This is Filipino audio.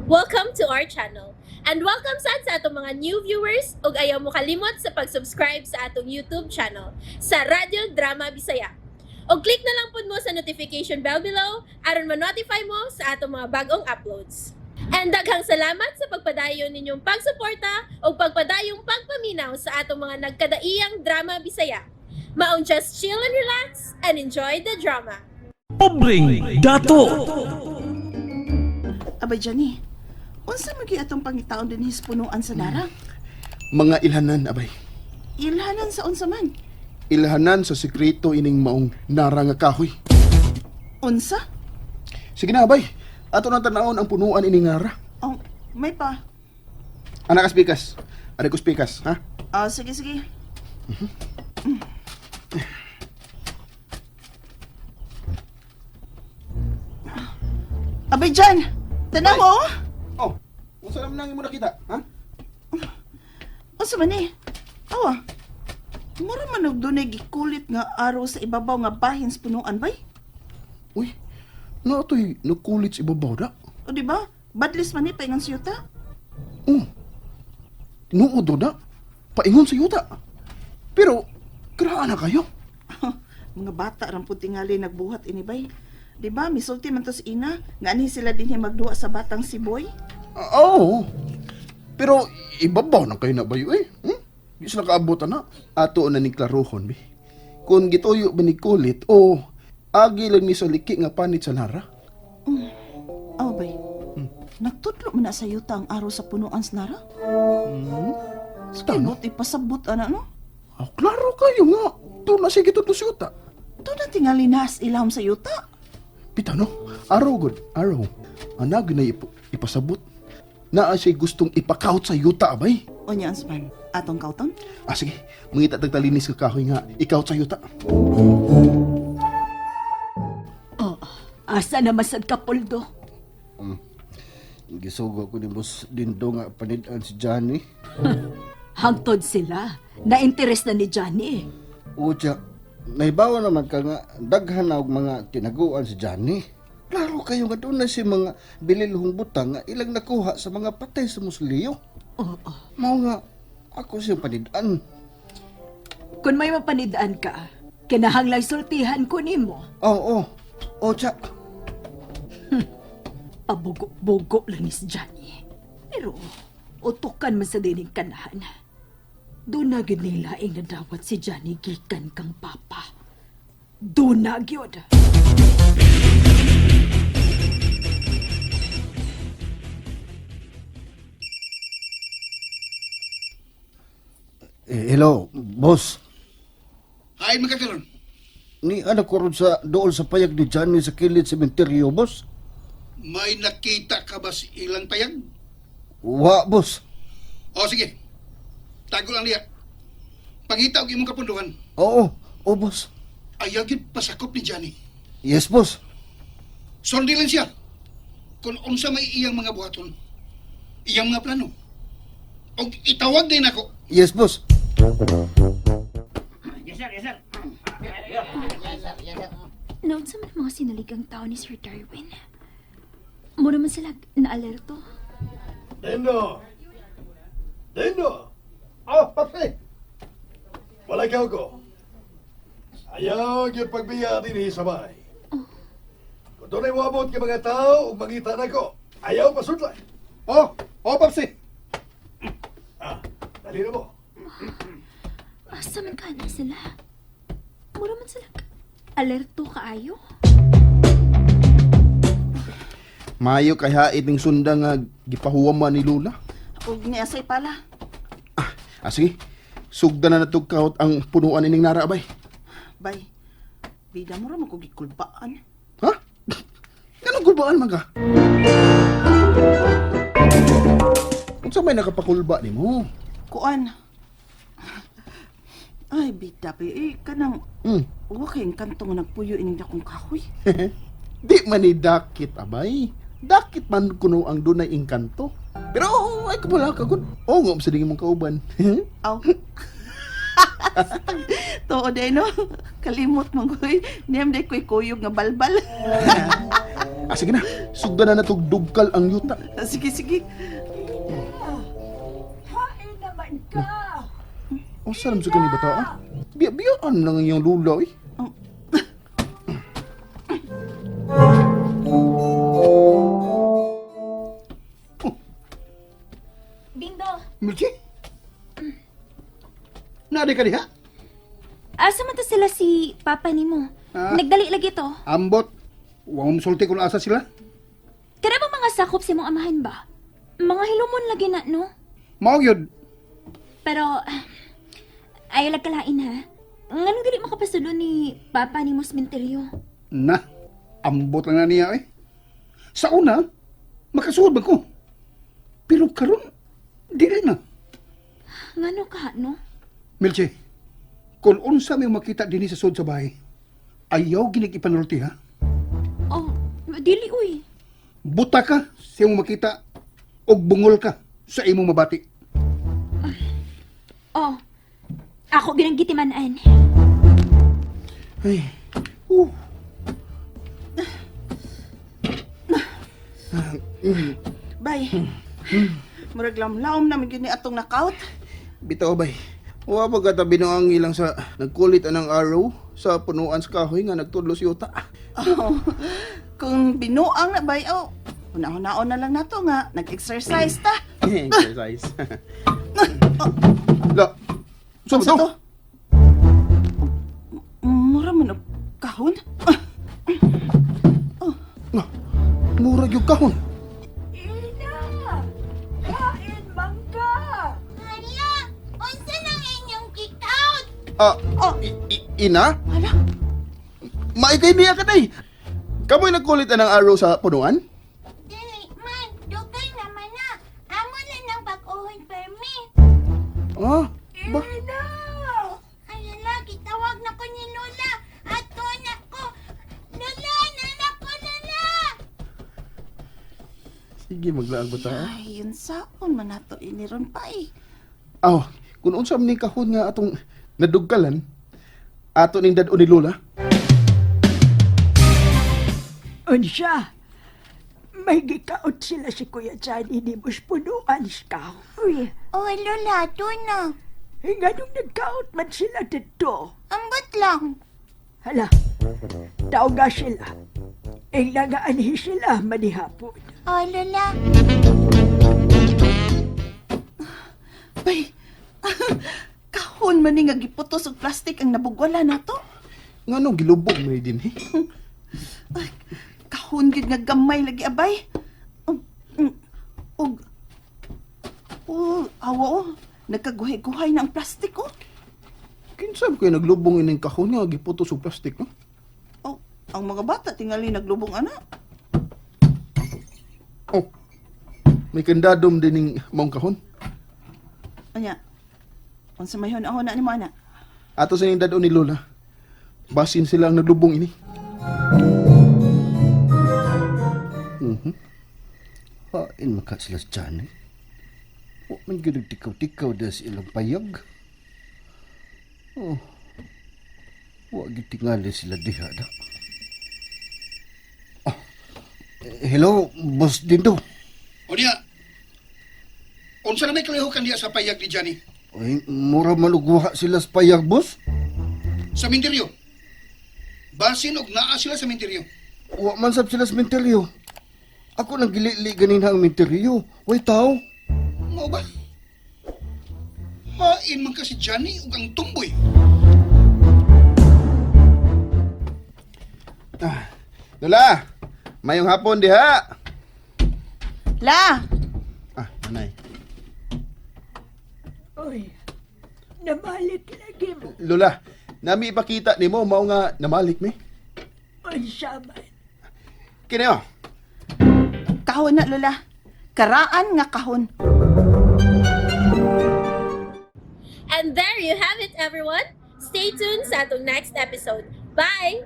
Welcome to our channel. And welcome sa atong mga new viewers ug ayaw mo kalimot sa pag-subscribe sa atong YouTube channel sa Radio Drama Bisaya. O click na lang pud mo sa notification bell below aron ma-notify mo sa atong mga bagong uploads. And daghang salamat sa pagpadayon ninyong pagsuporta o pagpadayong pagpaminaw sa atong mga nagkadaiyang Drama Bisaya. Maong just chill and relax and enjoy the drama. Pobreng dato. Abay, Johnny, unsa magi atong pangitaon din his punuan sa Nara? Mga ilhanan, abay. Ilhanan sa unsa man? Ilhanan sa sekreto ining maong nara nga kahoy. Unsa? Sige na, abay. Ato na tanawon ang punuan ining nara. Oh, may pa. Anak spikas. Aray ko spikas, ha? Sige, sige. Abay, John! Tanaw mo! Oh, unsa naman nang imo nakita, ha? Unsa man eh? Awa, mura man nagdunay gikulit nga araw sa ibabaw nga bahin sa punuan bay? Uy, na ito'y nakulit sa ibabaw da. O di ba? Badlis man ni paingon sa yuta. Oh, tinuod do da. Paingon sa yuta. Pero, karaan na kayo. Mga bata ram pud tingali nagbuhat ini bay. Di ba misulti man to sa ina nga ani sila dinhi magduwa sa batang si Boy? Oo. Pero, ibabaw na kayo na bayo eh. Di sila kaabutan na. Ato na ni klaruhon, bi. Kung gituyo ba ni kulit, o agi lang ni sa liki nga panit sa nara. Aw bay. Nagtudlo man na sa yuta ang araw sa punuan sa Nara? Tama. Kinot ipasabot ana no? Oh, klaro kayo nga. Doon na sige to siyuta. Doon na tingali nas ilham sa yuta. Pita no? Araw good. Araw. Anag na ipasabot. Naa siya gustong ipakaut sa yuta, abay. O niya ansman, atong kauton? Sige. Mangita tagtalinis ka kahoy nga ikaut sa yuta. Asa naman sad ka, Poldo? Gisugo ko ni Boss Dindo nga panidaan si Johnny. Hangtod sila. Na-interest na ni Johnny. Uja, naibawa naman ka nga daghan na og mga tinaguan si Johnny. Klaro kayo nga doon na si mga bililhong butang nga ilang nakuha sa mga patay sa musliyo. Oo. Mao nga, ako siyang panidaan. Kung may mapanidaan ka, kinahanglang sultihan ko nimo. Oo, Oja. Pabugo-bugo lang ni si Johnny. Pero, utukan man sa dining kanahan. Doon na ginilaing na dawat si Johnny gikan kang papa. Doon na gyud. Hello, boss. Ay, magkakaroon. Ni anak ko ron sa dool sa payag ni Johnny sa kilid sementeryo, boss. May nakita ka ba sa ilang payag? Wa, boss. O sige, tago lang niya. Pangita og imong kapunduhan. Oo, boss. Ayagin pasakop ni Johnny. Yes, boss. Sordi lang siya. Kung unsa may iyang mga buhaton, iyang mga plano. Og itawag din ako. Yes, boss. Naunsa man ang mga sinaligang tao ni Sir Darwin. Mura man sila na-alerto. Dindo! Dindo! Oh, pati! Wala ka ko. Ayaw yung pagbiya din sa bahay. Kung doon ay wabot ka mga tao, ug mangita na ko. Ayaw pasudlay. Papsi. Dali na mo. Asa man ka na sila? Mura man sila alerto kaayo. Mayo kay hait ning sunda nga gipahuwaman ni Lula. Og ni asay pala. Sige. Sugda na natugkahot ang punuan ining nara, abay. Bay, bida mo ra man ko gikulbaan. Ha? Ganong gulbaan man ka? Unsa may nakapakulba ni mo? Kuan. Ay, bida pa kanang wakay kanto nga nagpuyo ining dakong kahoy. Di man ni dakit, abay. Dakit man kuno ang dunay engkanto. Pero ay kumula ka gud. Ngom sa dingin mong kauban. Aw. Too day no. Kalimot man koy. Niyam day koy kuyog nga balbal. Sige na, sugdan na natog dugkal ang yuta. Sige, sige. Hain naman ka! O saan sa kani bata? Biyaan lang ang iyong lula eh. Bindo, Milchi? Nari ka diha? asa man to sila si Papa nimo? Ah. Nagdali lagi to. Ambot. Huwag sulti kung asa sila. Kada ba mga sakop si mong amahan ba? Mga hilumon lagi na, no? Mao yun. Pero, ayaw lang kalain ha. Nganong dili makapasulo ni Papa ni mo sa sementeryo? Na, ambot lang na niya eh. Sa una, makasuod ba ko? Pero karon, di rin na. Ngano ka, no? Milchi, kung unsa may makita din sa sud sa bahay, ayaw ginig ipanulti ha. Oh, dili uy. Buta ka sa imong makita o bungol ka sa imong mabati. Oh, ako ginanggitimanan. Ay, Bay. Murag lamlaom namin gini atong nakaut. bitaw bay. Wa ba gata binuang ilang sa nagkulit anang araw sa punuan sa kahoy nga nagtudlos yuta. Oh, kung binuang na bay, oh, una-unaon na lang nato nga, nag-exercise ta. Exercise. La, so Sa to? Mura man og kahon. Nga, mura yung kahon. Ina! Hain man ka! Hala, unsa nang inyong kick-out? Ina? Hala, Maikay niya ka tay. Kamoy nagkulit anang araw sa punuan? Dili man, dugay naman na. Amo na ng bag-ohon permit. Ah, ba? Ina! Ay, hala, gitawag na ko ni Lola. Ato na ko. Lola, nanak ko, Lola! Sige, maglaag ba ta? ay, yun saon man nato iniron pa eh. Aw, kung unsa man ni kahon nga atong nadugkalan, ato ning dad-o ni Lola. Unsya, may gikaot sila si Kuya Johnny ni Buspunuan ka. Uy, Oh, Lola, ato na. nganong nagkaot man sila dito. Ambot lang. Hala, tao nga sila. Nagaanhi sila manihapon. Oh, Lola. Bay, kahon man ni nga giputos og plastic ang nabugwala nato. Nganong gilubog mo din eh? Kahon gid nga gamay lagi abay. Og awa oh, nagkaguhay-guhay na ang plastic oh. Kinsa ba kayo naglubong ining kahon nga giputos og plastic no? Oh, ang mga bata tingali naglubong ana. Oh, may kandadom din ning maong kahon. Anya. Unsa mayhon ako na ni mo ana? Ato sa ning dad-o ni Lola. Basin sila ang naglubong ini. Hain maka sila sa Johnny. Huwag man ginag tikaw-tikaw dahil sa ilang payag. Oh, huwag gitingali sila diha na. Ah, hello, Boss Dindo. O niya, unsa na may kalihukan diya sa payag ni Johnny? Ay, mura maluguha sila sa payag, boss. Sa minteryo. Basin og naa sila sa minteryo. Huwag man sab sila sa menteryo. Ako nang gili-li ganina ang menteryo. Way tao. Mao ba? Hain man ka si Johnny ug ang tumboy. Lola, mayong hapon diha. La, Ah, nanay. Uy, namalik lagi mo. Lola, nami ipakita nimo mao nga namalik mi. Unsya man. Kini oh. kahon na lola. Karaan nga kahon. And there you have it, everyone. Stay tuned sa atong next episode. Bye!